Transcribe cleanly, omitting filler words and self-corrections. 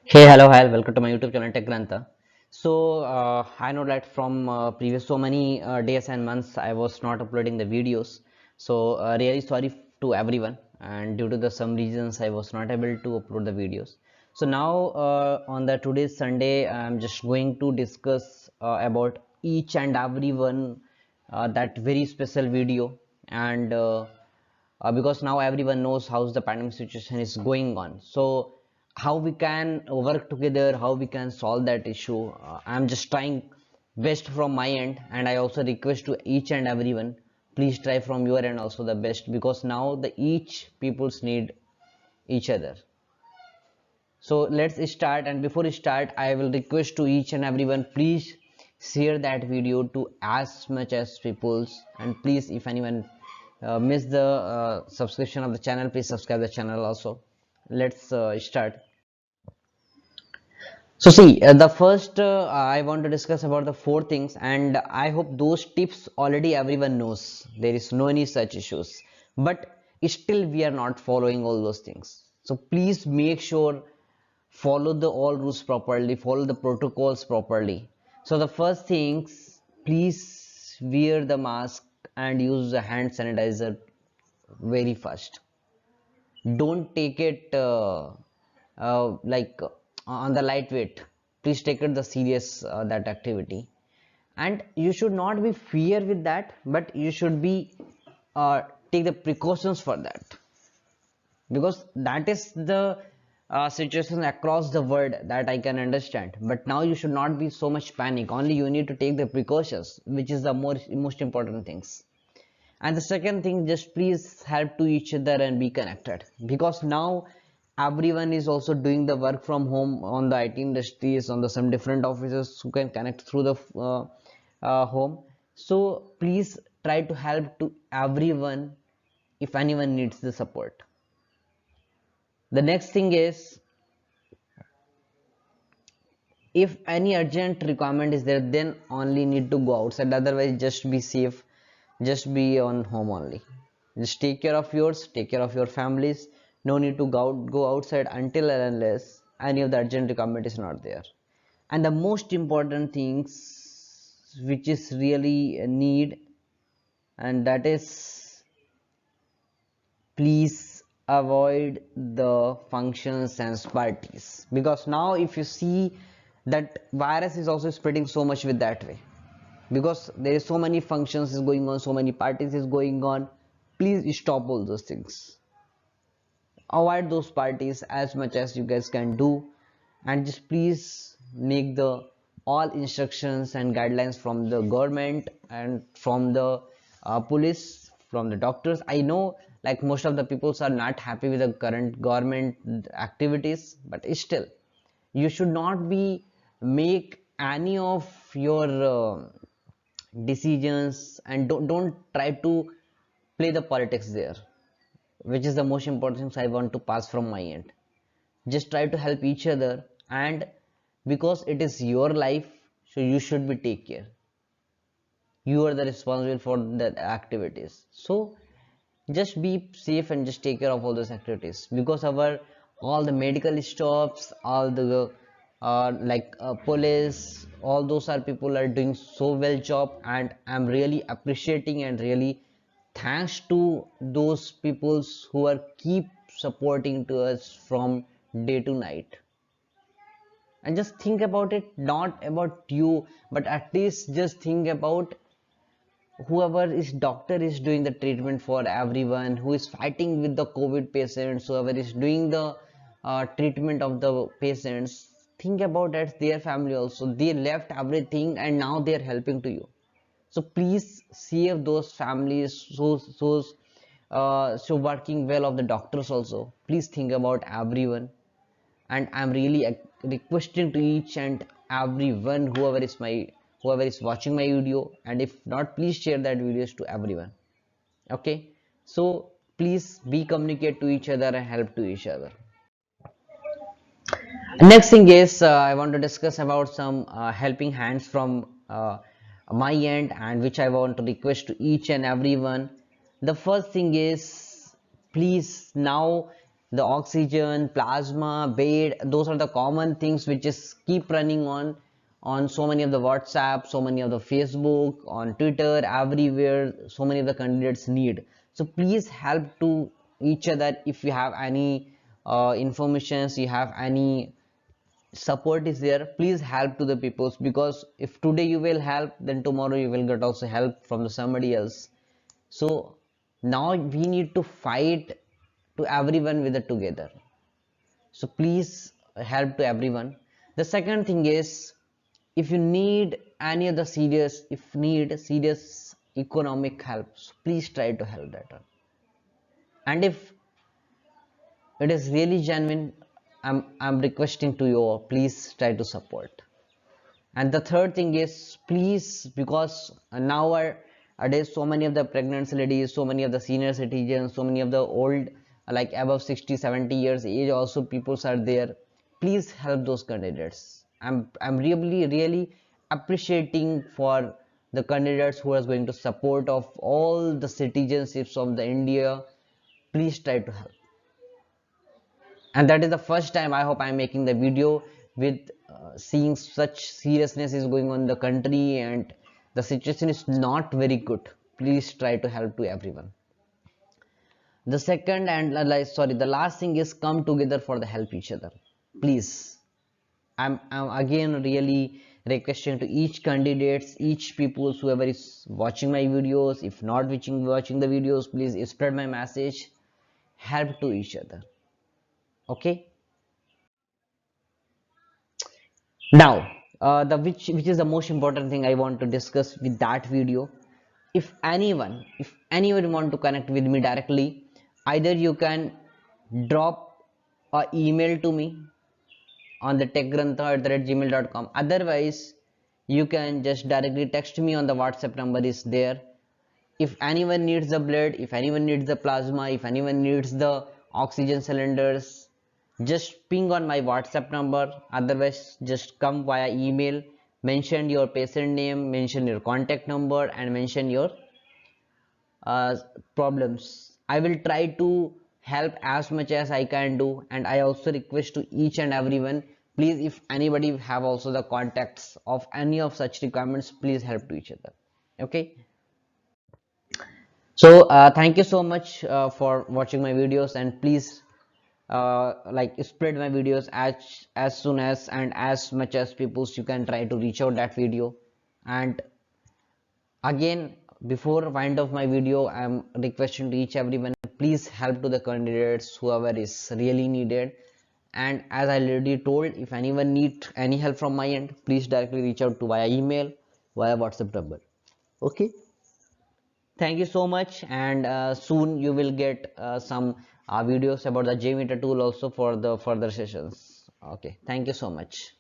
Hey, hello, hi, welcome to my YouTube channel TechGrantha. I know that from previous so many days and months I was not uploading the videos. Really sorry to everyone, and due to the some reasons I was not able to upload the videos. So now on the today's Sunday, I'm just going to discuss about each and every one that very special video and because now everyone knows how the pandemic situation is going on, so how we can work together, how we can solve that issue. I'm just trying best from my end, and I also request to each and everyone, please try from your end also the best, because now the each peoples need each other. So let's start, and before we start I will request to each and everyone, please share that video to as much as peoples, and please, if anyone miss the subscription of the channel, please subscribe the channel also. Let's start. So see, the first I want to discuss about the four things, and I hope those tips already everyone knows. There is no any such issues, but still we are not following all those things. So please make sure follow the all rules properly, follow the protocols properly. So the first things, please wear the mask and use the hand sanitizer very fast. Don't take it on the lightweight. Please take it the serious that activity, and you should not be fear with that, but you should be uh, take the precautions for that, because that is the situation across the world that I can understand. But now you should not be so much panic, only you need to take the precautions, which is the most important things. And the second thing, just please help to each other and be connected, because now everyone is also doing the work from home on the IT industries, on the some different offices who can connect through the home. So please try to help to everyone if anyone needs the support. The next thing is, if any urgent requirement is there, then only need to go outside, otherwise just be safe, just be on home only. Just take care of yours, take care of your families. No need to go outside until and unless any of the urgent requirement is not there. And the most important things which is really a need, and that is, please avoid the functions and parties, because now if you see that virus is also spreading so much with that way, because there is so many functions is going on, so many parties is going on. Please stop all those things, avoid those parties as much as you guys can do, and just please make the all instructions and guidelines from the government and from the police, from the doctors. I know like most of the peoples are not happy with the current government activities, but still you should not be make any of your decisions, and don't try to play the politics there, which is the most important things I want to pass from my end. Just try to help each other, and because it is your life, so you should be take care. You are the responsible for the activities, so just be safe and just take care of all those activities, because our all the medical stops, all the police, all those are people are doing so well job, and I'm really appreciating and really thanks to those peoples who are keep supporting to us from day to night. And just think about it, not about you, but at least just think about whoever is doctor is doing the treatment for everyone, who is fighting with the covid patients, whoever is doing the treatment of the patients. Think about that, their family also, they left everything and now they are helping to you. So please save those families, so working well of the doctors also. Please think about everyone, and I'm really requesting to each and everyone, whoever is watching my video, and if not, please share that videos to everyone. Okay, so please be communicate to each other and help to each other. Next thing is, I want to discuss about some helping hands from my end, and which I want to request to each and everyone. The first thing is, please now the oxygen, plasma, bed, those are the common things which is keep running on so many of the WhatsApp, so many of the Facebook, on Twitter, everywhere so many of the candidates need. So please help to each other. If you have any informations, you have any support is there, please help to the peoples, because if today you will help, then tomorrow you will get also help from the somebody else. So now we need to fight to everyone with it together. So please help to everyone. The second thing is, if you need any of the serious, if need serious economic help, so please try to help that. And if it is really genuine, I'm requesting to you, please try to support. And the third thing is, please, because nowadays so many of the pregnant ladies, so many of the senior citizens, so many of the old, like above 60-70 years age also peoples are there, please help those candidates. I'm really appreciating for the candidates who are going to support of all the citizenships of the India. Please try to help. And that is the first time I hope I'm making the video with seeing such seriousness is going on in the country, and the situation is not very good. Please try to help to everyone. The second and sorry, the last thing is, come together for the help each other, please. I'm again really requesting to each candidates, each people, whoever is watching my videos, if not watching the videos, please spread my message, help to each other. Okay. Now, the which is the most important thing I want to discuss with that video. If anyone want to connect with me directly, either you can drop a email to me on the techgrantha@gmail.com. Otherwise, you can just directly text me on the WhatsApp number is there. If anyone needs the blood, if anyone needs the plasma, if anyone needs the oxygen cylinders, just ping on my WhatsApp number. Otherwise, just come via email, mention your patient name, mention your contact number, and mention your uh, problems. I will try to help as much as I can do. And I also request to each and everyone, please, if anybody have also the contacts of any of such requirements, please help to each other. Okay. So thank you so much for watching my videos, and please like spread my videos as soon as and as much as people you can try to reach out that video. And again, before wind of my video, I'm requesting to each everyone, please help to the candidates whoever is really needed. And as I already told, if anyone need any help from my end, please directly reach out to via email, via WhatsApp number. Okay. Thank you so much, and soon you will get some videos about the JMeter tool also for the further sessions. Okay, thank you so much.